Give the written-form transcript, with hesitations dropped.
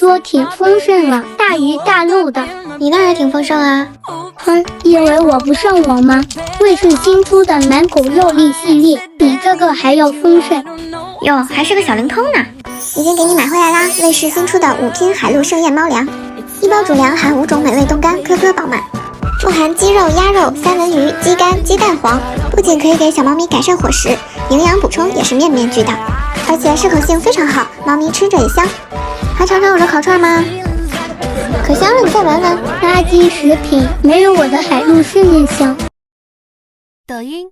桌挺丰盛了，大鱼大肉的。你那儿也挺丰盛啊。哼，因为我不上网吗？卫视新出的满狗肉粒系列比这个还要丰盛。哟，还是个小灵通呢。已经给你买回来啦，卫视新出的5拼海陆盛宴猫粮，1包主粮含5种美味冻干，颗颗饱满，富含鸡肉、鸭肉、三文鱼、鸡肝、鸡蛋黄，不仅可以给小猫咪改善伙食，营养补充也是面面俱到，而且适口性非常好，猫咪吃着也香。还尝尝我的烤串吗？可香了，你再闻闻。垃圾食品没有我的海陆盛宴香。抖音